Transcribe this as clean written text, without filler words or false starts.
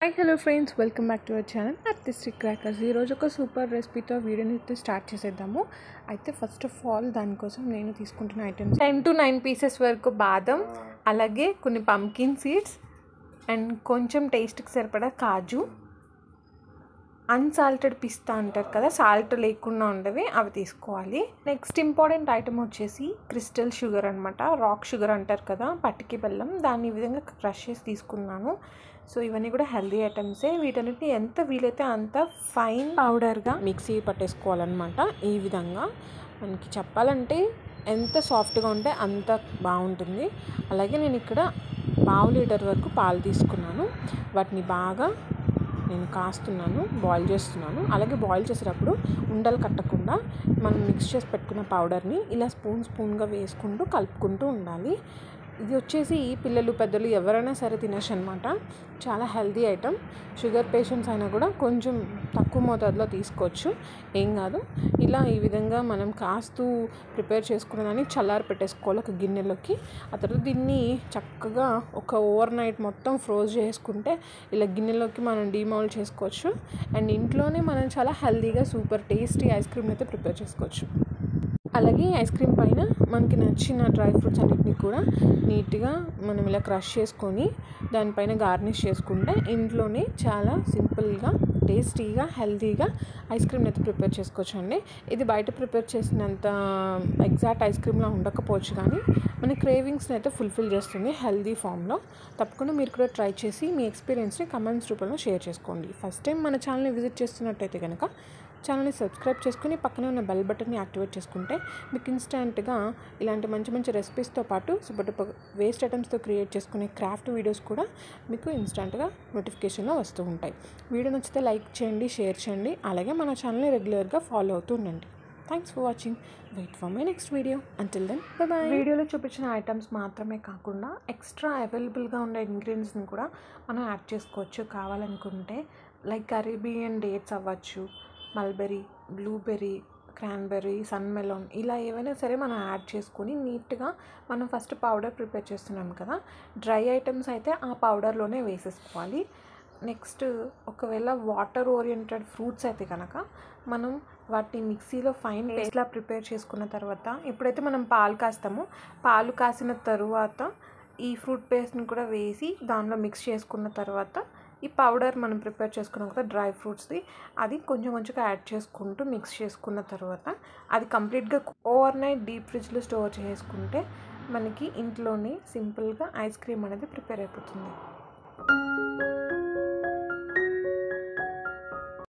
Hi hello friends, welcome back to our channel artistic crackers. ఈరోజు ఒక super రెసిపీతో వీడియోని అయితే స్టార్ట్ చేసేద్దాము. అయితే ఫస్ట్ ఆఫ్ ఆల్ దానికోసం నేను తీసుకుంటున్న ఐటమ్స్ 10 to 9 పీసెస్ వరకు బాదం, అలాగే కొన్ని పంకిన్ సీడ్స్ అండ్ కొంచెం టేస్ట్కి సరిపడా కాజు, అన్సాల్టెడ్ పిస్తా అంటారు కదా, సాల్ట్ లేకుండా ఉండవి, అవి తీసుకోవాలి. నెక్స్ట్ ఇంపార్టెంట్ ఐటమ్ వచ్చేసి క్రిస్టల్ షుగర్ అనమాట. రాక్ షుగర్ అంటారు కదా, పట్టికి బెల్లం. దాన్ని ఈ విధంగా క్రష్ చేసి తీసుకున్నాను. సో ఇవన్నీ కూడా హెల్దీ ఐటమ్సే. వీటన్నిటిని ఎంత వీలైతే అంత ఫైన్ పౌడర్గా మిక్సీ పట్టేసుకోవాలన్నమాట. ఈ విధంగా మనకి చెప్పాలంటే ఎంత సాఫ్ట్గా ఉంటే అంత బాగుంటుంది. అలాగే నేను ఇక్కడ 1/2 లీటర్ వరకు పాలు తీసుకున్నాను. వాటిని బాగా నేను కాస్తున్నాను, బాయిల్ చేస్తున్నాను. అలాగే బాయిల్ చేసేటప్పుడు ఉండలు కట్టకుండా మనం మిక్స్ చేసి పెట్టుకున్న పౌడర్ని ఇలా స్పూన్గా వేసుకుంటూ కలుపుకుంటూ ఉండాలి. ఇది వచ్చేసి పిల్లలు పెద్దలు ఎవరైనా సరే తినచ్చు అనమాట. చాలా హెల్తీ ఐటమ్. షుగర్ పేషెంట్స్ అయినా కూడా కొంచెం తక్కువ మోతాదులో తీసుకోవచ్చు, ఏం కాదు. ఇలా ఈ విధంగా మనం కాస్తూ ప్రిపేర్ చేసుకున్నదాన్ని చల్లారి పెట్టేసుకోవాలి ఒక గిన్నెలోకి. ఆ తర్వాత దీన్ని చక్కగా ఒక ఓవర్ నైట్ మొత్తం ఫ్రోజ్ చేసుకుంటే ఇలా గిన్నెలోకి మనం డీమౌల్డ్ చేసుకోవచ్చు. అండ్ ఇంట్లోనే మనం చాలా హెల్తీగా సూపర్ టేస్టీ ఐస్ క్రీమ్ అయితే ప్రిపేర్ చేసుకోవచ్చు. అలాగే ఐస్ క్రీమ్ పైన మనకి నచ్చిన డ్రై ఫ్రూట్స్ అన్నిటిని కూడా నీట్గా మనం ఇలా క్రష్ చేసుకొని దానిపైన గార్నిష్ చేసుకుంటే ఇంట్లోనే చాలా సింపుల్గా టేస్టీగా హెల్తీగా ఐస్ క్రీమ్ని అయితే ప్రిపేర్ చేసుకోవచ్చు అండి. ఇది బయట ప్రిపేర్ చేసినంత ఎగ్జాక్ట్ ఐస్ క్రీమ్లా ఉండకపోవచ్చు, కానీ మన క్రేవింగ్స్ని అయితే ఫుల్ఫిల్ చేస్తుంది హెల్తీ ఫామ్లో. తప్పకుండా మీరు కూడా ట్రై చేసి మీ ఎక్స్పీరియన్స్ని కమెంట్స్ రూపంలో షేర్ చేసుకోండి. ఫస్ట్ టైం మన ఛానల్ని విజిట్ చేస్తున్నట్టయితే కనుక ఛానల్ని సబ్స్క్రైబ్ చేసుకుని పక్కనే ఉన్న బెల్ బటన్ని యాక్టివేట్ చేసుకుంటే మీకు ఇన్స్టెంట్గా ఇలాంటి మంచి రెసిపీస్తో పాటు సూపర్ వేస్ట్ ఐటమ్స్తో క్రియేట్ చేసుకునే క్రాఫ్ట్ వీడియోస్ కూడా మీకు ఇన్స్టెంట్గా నోటిఫికేషన్లో వస్తూ ఉంటాయి. వీడియో నచ్చితే లైక్ చేయండి, షేర్ చేయండి. అలాగే మన ఛానల్ని రెగ్యులర్గా ఫాలో అవుతూ ఉండండి. Thanks for watching. Wait for my next video. Until then bye bye. వీడియోలో చూపించిన ఐటమ్స్ మాత్రమే కాకుండా ఎక్స్ట్రా అవైలబుల్గా ఉండే ఇంగ్రీడియంట్స్ని కూడా మనం యాడ్ చేసుకోవచ్చు కావాలనుకుంటే. లైక్ అరేబియన్ డేట్స్ అవ్వచ్చు, mulberry, blueberry, cranberry, sun melon, ఇలా ఏవైనా సరే మనం యాడ్ చేసుకొని నీట్గా మనం ఫస్ట్ పౌడర్ ప్రిపేర్ చేస్తున్నాం కదా, డ్రై ఐటమ్స్ అయితే ఆ పౌడర్లోనే వేసేసుకోవాలి. నెక్స్ట్ ఒకవేళ వాటర్ ఓరియంటెడ్ ఫ్రూట్స్ అయితే కనుక మనం వాటిని మిక్సీలో ఫైన్ పేస్ట్లా ప్రిపేర్ చేసుకున్న తర్వాత, ఎప్పుడైతే మనం పాలు కాస్తామో పాలు కాసిన తరువాత ఈ ఫ్రూట్ పేస్ట్ని కూడా వేసి దానిలో మిక్స్ చేసుకున్న తర్వాత ఈ పౌడర్ మనం ప్రిపేర్ చేసుకున్నాం కదా డ్రై ఫ్రూట్స్ది, అది కొంచెంగా యాడ్ చేసుకుంటూ మిక్స్ చేసుకున్న తర్వాత అది కంప్లీట్గా ఓవర్ నైట్ డీప్ ఫ్రిడ్జ్లో స్టోర్ చేసుకుంటే మనకి ఇంట్లోనే సింపుల్గా ఐస్ క్రీమ్ అనేది ప్రిపేర్ అయిపోతుంది.